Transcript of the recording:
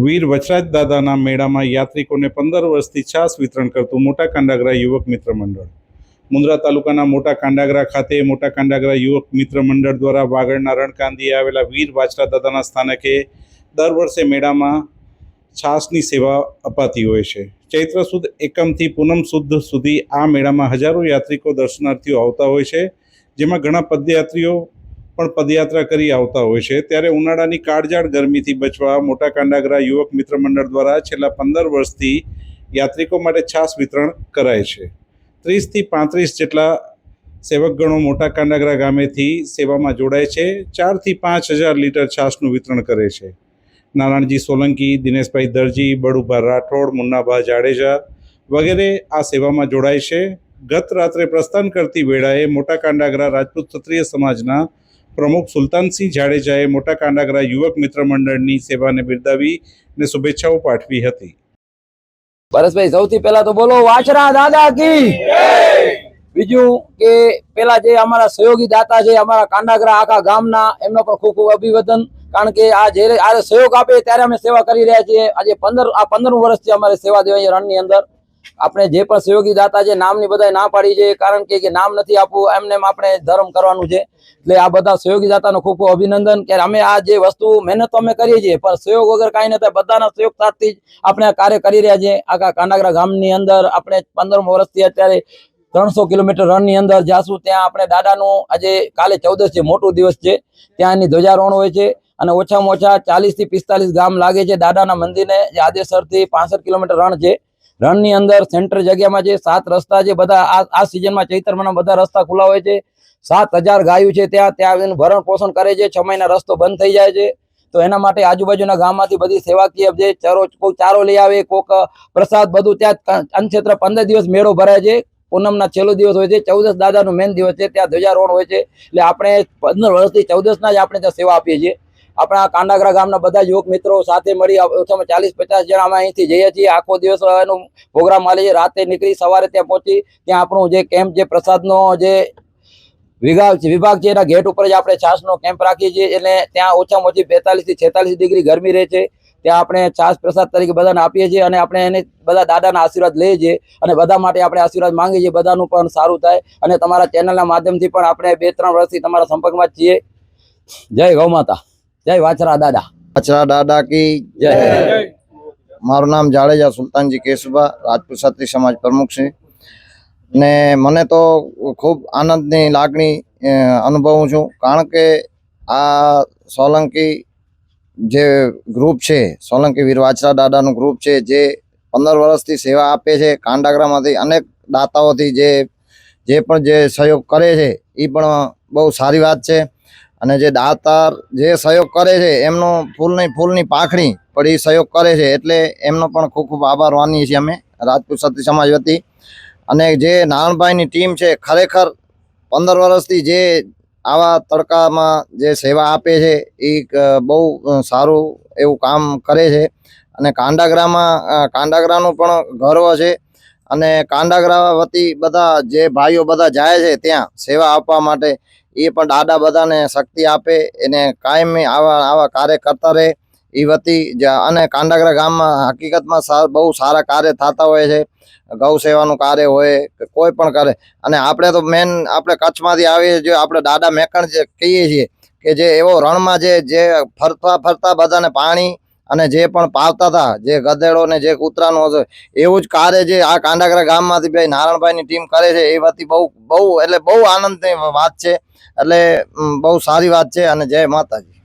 વીર વચરાજ દાદાના મેળામાં યાત્રિકોને 15 વર્ષથી છાસ વિતરણ કરતું મોટા કાંડાગરા યુવક મિત્ર મંડળ. મુન્દ્રા તાલુકાના મોટા કાંડાગરા ખાતે મોટા કાંડાગરા યુવક મિત્ર મંડળ દ્વારા વાગડના રણકાંદીએ આવેલા વીર વાછરા દાદાના સ્થાનકે દર વર્ષે મેળામાં છાસની સેવા અપાતી હોય છે. ચૈત્ર સુદ એકમથી પૂનમ સુદ સુધી આ મેળામાં હજારો યાત્રિકો દર્શનાર્થીઓ આવતા હોય છે, જેમાં ઘણા પદયાત્રીઓ પણ પદયાત્રા કરી આવતા હોય છે. ત્યારે ઉનાળાની કાળઝાળ ગરમીથી બચવા મોટા કાંડાગરા યુવક મિત્ર મંડળ દ્વારા છેલ્લા 15 વર્ષથી યાત્રિકો માટે છાસ વિતરણ કરાય છે. 30 થી 35 જેટલા સેવકગણો મોટા કાંડાગરા ગામેથી સેવામાં જોડાય છે. 4 થી 5 હજાર લીટર છાસનું વિતરણ કરે છે. નારાયણજી સોલંકી, દિનેશભાઈ દરજી, બળુભા રાઠોડ, મુન્નાભા જાડેજા વગેરે આ સેવામાં જોડાય છે. ગત રાત્રે પ્રસ્થાન કરતી વેળાએ મોટા કાંડાગરા રાજપૂત ક્ષત્રિય સમાજના પ્રમુખ સુલતાનસિંહ જાડેજાએ મોટા કાંડાગરા યુવક મિત્ર મંડળની સેવાને બિરદાવી અને શુભેચ્છાઓ પાઠવી હતી. પરેશભાઈ, સૌથી પહેલા તો બોલો વાછરા દાદા કી જય. બીજું કે પેલા જે અમારા સહયોગી દાતા છે અમારા કાંડાગરા આખા ગામના, એમનો પણ ખૂબ ખૂબ અભિવાદન. કારણ કે આ સહયોગ આપે ત્યારે અમે સેવા કરી રહ્યા છીએ. આજે 15 વર્ષથી અમારે સેવા દેવાય રણની અંદર. આપણે જે પણ સહયોગી દાતા છે નામની બધા ના પાડી છે, કારણ કે નામ નથી આપવું, એમને આપણે ધર્મ કરવાનું છે. એટલે આ બધા સહયોગી દાતાનો ખૂબ ખૂબ અભિનંદન કે અમે આ જે વસ્તુ મહેનત તો અમે કરીએ છીએ, પણ સહયોગ વગર કાંઈ ન થાય. બધાના સહયોગ સાથથી જ આપણે આ કાર્ય કરી રહ્યા છીએ. આખા કાંડાગરા ગામની અંદર આપણે 15 વર્ષથી અત્યારે 300 કિલોમીટર રણની અંદર જાશું. ત્યાં આપણે દાદાનું આજે કાલે 14 છે, મોટો દિવસ છે, ત્યાં એની ધ્વજારોહણ હોય છે. અને ઓછામાં ઓછા 40 થી 45 ગામ લાગે છે દાદાના મંદિરને. જે આદેસરથી 65 કિલોમીટર રણ છે. રણની અંદર સેન્ટર જગ્યામાં જે 7 રસ્તા છે, બધા આ સિઝનમાં ચૈત્ર મહિનામાં બધા રસ્તા ખુલ્લા હોય છે. 7000 ગાયો છે ત્યાં એનું ભરણ પોષણ કરે છે. 6 મહિના રસ્તો બંધ થઈ જાય છે. તો એના માટે આજુબાજુના ગામમાંથી બધી સેવાકીય જે કોઈ ચારો લઈ આવે, કોક પ્રસાદ, બધું ત્યાં અનક્ષેત્ર 15 દિવસ મેળો ભરાય છે. પૂનમના છેલ્લો દિવસ હોય છે. 14 દાદાનું મેન દિવસ છે, ત્યાં ધ્વજારોહણ હોય છે. એટલે આપણે 15 વર્ષથી 14ના જ આપણે ત્યાં સેવા આપીએ છીએ. આપણા કાંડાગરા ગામના બધા યુવક મિત્રો સાથે મળી ઓછામાં 40-50 જણા અમે અહીંથી જઈએ છીએ. આખો દિવસ એનો પ્રોગ્રામ હાલે છે. રાતે નીકળી સવારે ત્યાં પહોંચી ત્યાં આપણું જે કેમ્પ, જે પ્રસાદનો જે વિભાગ છે એના ગેટ ઉપર જ આપણે છાસનો કેમ્પ રાખીએ છીએ. એટલે ત્યાં ઓછામાં ઓછી 45 થી 46 ડિગ્રી ગરમી રહે છે. ત્યાં આપણે છાસ પ્રસાદ તરીકે બધાને આપીએ છીએ અને આપણે એને બધા દાદાના આશીર્વાદ લઈએ છીએ અને બધા માટે આપણે આશીર્વાદ માંગીએ છીએ, બધાનું પણ સારું થાય. અને તમારા ચેનલના માધ્યમથી પણ આપણે 2-3 વર્ષથી તમારા સંપર્કમાં છીએ. જય ગૌ માતા, જય વાછરા દાદા. વાછરા દાદા કી જય. મારું નામ જાડેજા સુલતાનજી કેશુભા, રાજપૂત ક્ષત્રિય સમાજ પ્રમુખ છે. ને મને તો ખૂબ આનંદની લાગણી અનુભવું છું, કારણ કે આ સોલંકી જે ગ્રુપ છે, સોલંકી વીર વાછરા દાદાનું ગ્રુપ છે, જે 15 વર્ષથી સેવા આપે છે. કાંડાગરામાંથી અનેક દાતાઓથી જે પણ જે સહયોગ કરે છે એ પણ બહુ સારી વાત છે. અને જે દાતાર જે સહયોગ કરે છે એમનો ફૂલની પાંખડી પણ એ સહયોગ કરે છે, એટલે એમનો પણ ખૂબ ખૂબ આભાર માનીએ છીએ અમે રાજપૂત ક્ષત્રિય સમાજ વતી. અને જે નારણભાઈની ટીમ છે, ખરેખર 15 વર્ષથી જે આવા તડકામાં જે સેવા આપે છે એ બહુ સારું એવું કામ કરે છે. અને કાંડાગરાનું પણ ગર્વ છે. અને કાંડાગરા વતી બધા જે ભાઈઓ બધા જાય છે ત્યાં સેવા આપવા માટે, એ પણ દાદા બધાને શક્તિ આપે, એને કાયમી આવા કાર્ય કરતા રહે એ વતી. અને કાંડાગરા ગામમાં હકીકતમાં બહુ સારા કાર્ય થતા હોય છે. ગૌ સેવાનું કાર્ય હોય કે કોઈ પણ કરે. અને આપણે તો મેન આપણે કચ્છમાંથી આવીએ, જો આપણે દાદા મેકણ જે કહીએ છીએ કે જે એવો રણમાં જે ફરતા બધાને પાણી અને જે પણ પાવતા હતા, જે ગધેડો ને જે કૂતરાનો હતો, એવું જ કાર્ય જે આ કાંડાગરા ગામમાંથી ભાઈ નારણભાઈની ટીમ કરે છે એ વતી બહુ આનંદની વાત છે. એટલે બહુ સારી વાત છે. અને જય માતાજી.